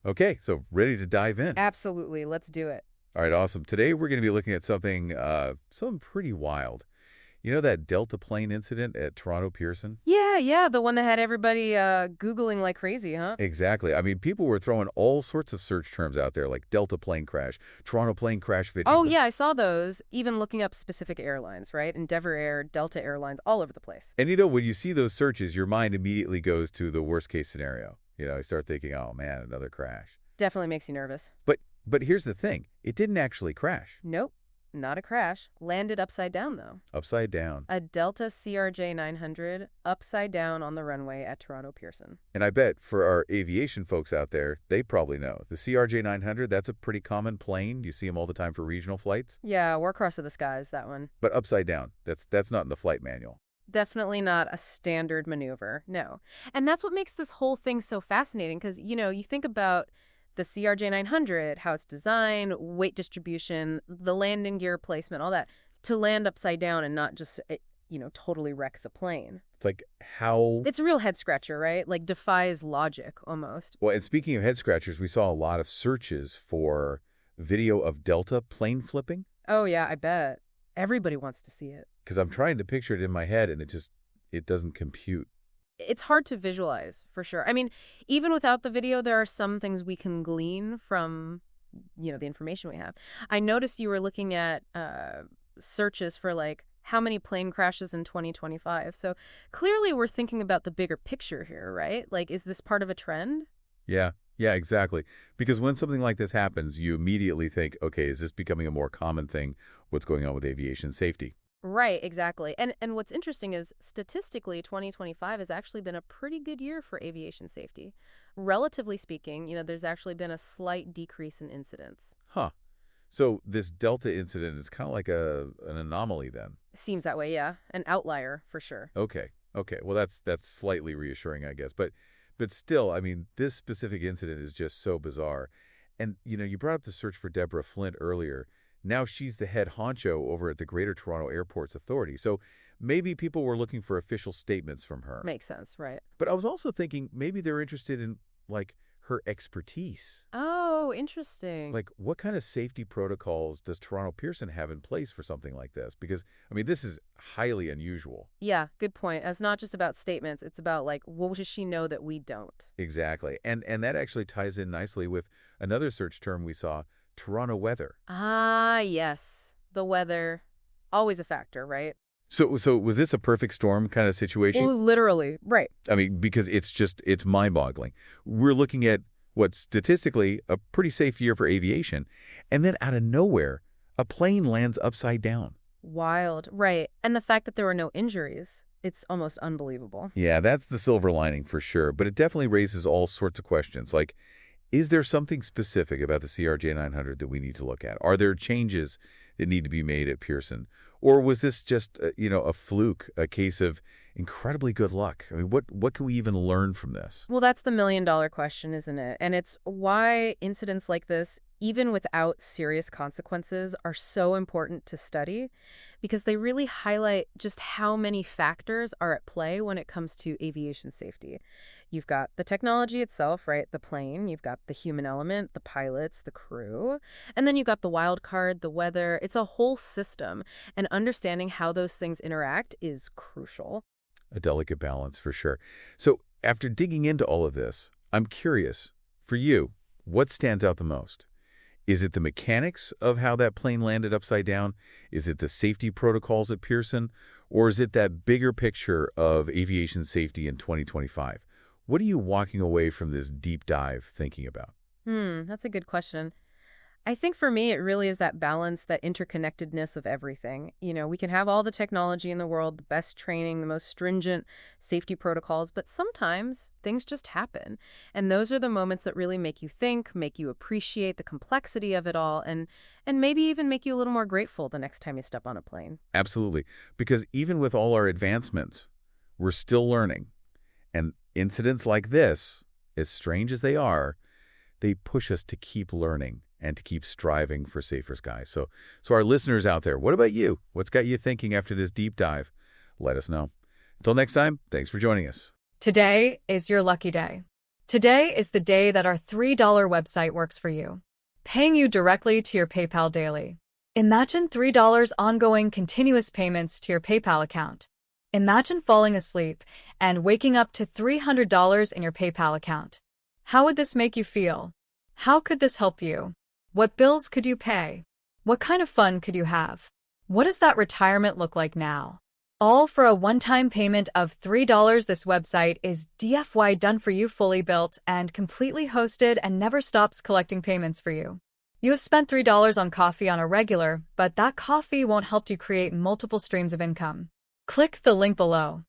Okay, so ready to dive in. Absolutely. Let's do it. All right, awesome. Today we're going to be looking at something pretty wild. You know that Delta plane incident at Toronto Pearson? Yeah, the one that had everybody Googling like crazy, huh? Exactly. I mean, people were throwing all sorts of search terms out there like Delta plane crash, Toronto plane crash Oh, video. yeah, I saw those. Even looking up specific airlines, right? Endeavor Air, Delta Airlines, all over the place. And when you see those searches, your mind immediately goes to the worst case scenario. You start thinking, oh man, another crash. Definitely makes you nervous. But here's the thing. It didn't actually crash. Nope, not a crash. Landed upside down, though. Upside down. A Delta CRJ 900 upside down on the runway at Toronto Pearson. And I bet for our aviation folks out there, they probably know. The CRJ 900, that's a pretty common plane. You see them all the time for regional flights. Yeah, Warcross of the Skies, that one. But upside down, that's not in the flight manual. Definitely not a standard maneuver, no. And that's what makes this whole thing so fascinating because, you think about the CRJ 900, how it's designed, weight distribution, the landing gear placement, all that, to land upside down and not just, totally wreck the plane. It's like how... It's a real head scratcher, right? Like defies logic almost. Well, and speaking of head scratchers, we saw a lot of searches for video of Delta plane flipping. Oh, yeah, I bet. Everybody wants to see it. Because I'm trying to picture it in my head, and it doesn't compute. It's hard to visualize, for sure. I mean, even without the video, there are some things we can glean from, the information we have. I noticed you were looking at searches for, like, how many plane crashes in 2025. So clearly we're thinking about the bigger picture here, right? Like, is this part of a trend? Yeah, exactly. Because when something like this happens, you immediately think, okay, is this becoming a more common thing? What's going on with aviation safety? Right, exactly. And what's interesting is statistically 2025 has actually been a pretty good year for aviation safety. Relatively speaking, there's actually been a slight decrease in incidents. Huh. So this Delta incident is kind of like an anomaly then. Seems that way, yeah. An outlier for sure. Okay. Well, that's slightly reassuring, I guess. But still, I mean, this specific incident is just so bizarre. And, you brought up the search for Deborah Flint earlier. Now she's the head honcho over at the Greater Toronto Airports Authority. So maybe people were looking for official statements from her. Makes sense, right? But I was also thinking maybe they're interested in, like, her expertise. Oh, interesting. Like, what kind of safety protocols does Toronto Pearson have in place for something like this? Because, I mean, this is highly unusual. Yeah, good point. It's not just about statements. It's about, like, what does she know that we don't? Exactly. And that actually ties in nicely with another search term we saw, Toronto weather. Ah, yes. The weather. Always a factor, right? So was this a perfect storm kind of situation? Well, literally, right. I mean, because it's mind-boggling. We're looking at what's statistically a pretty safe year for aviation, and then out of nowhere, a plane lands upside down. Wild, right. And the fact that there were no injuries, it's almost unbelievable. Yeah, that's the silver lining for sure, but it definitely raises all sorts of questions, like, is there something specific about the CRJ 900 that we need to look at? Are there changes that need to be made at Pearson? Or was this just, a fluke, a case of incredibly good luck? I mean, what can we even learn from this? Well, that's the million-dollar question, isn't it? And it's why incidents like this, even without serious consequences, are so important to study because they really highlight just how many factors are at play when it comes to aviation safety. You've got the technology itself, right? The plane. You've got the human element, the pilots, the crew. And then you've got the wild card, the weather. It's a whole system. And understanding how those things interact is crucial. A delicate balance for sure. So after digging into all of this, I'm curious, for you, what stands out the most? Is it the mechanics of how that plane landed upside down? Is it the safety protocols at Pearson? Or is it that bigger picture of aviation safety in 2025? What are you walking away from this deep dive thinking about? That's a good question. I think for me, it really is that balance, that interconnectedness of everything. We can have all the technology in the world, the best training, the most stringent safety protocols, but sometimes things just happen. And those are the moments that really make you think, make you appreciate the complexity of it all, and maybe even make you a little more grateful the next time you step on a plane. Absolutely. Because even with all our advancements, we're still learning. And incidents like this, as strange as they are, they push us to keep learning and to keep striving for safer skies. So our listeners out there, what about you? What's got you thinking after this deep dive? Let us know. Until next time, thanks for joining us. Today is your lucky day. Today is the day that our $3 website works for you, paying you directly to your PayPal daily. Imagine $3 ongoing continuous payments to your PayPal account. Imagine falling asleep and waking up to $300 in your PayPal account. How would this make you feel? How could this help you? What bills could you pay? What kind of fun could you have? What does that retirement look like now? All for a one-time payment of $3. This website is DFY done for you, fully built and completely hosted, and never stops collecting payments for you. You have spent $3 on coffee on a regular, but that coffee won't help you create multiple streams of income. Click the link below.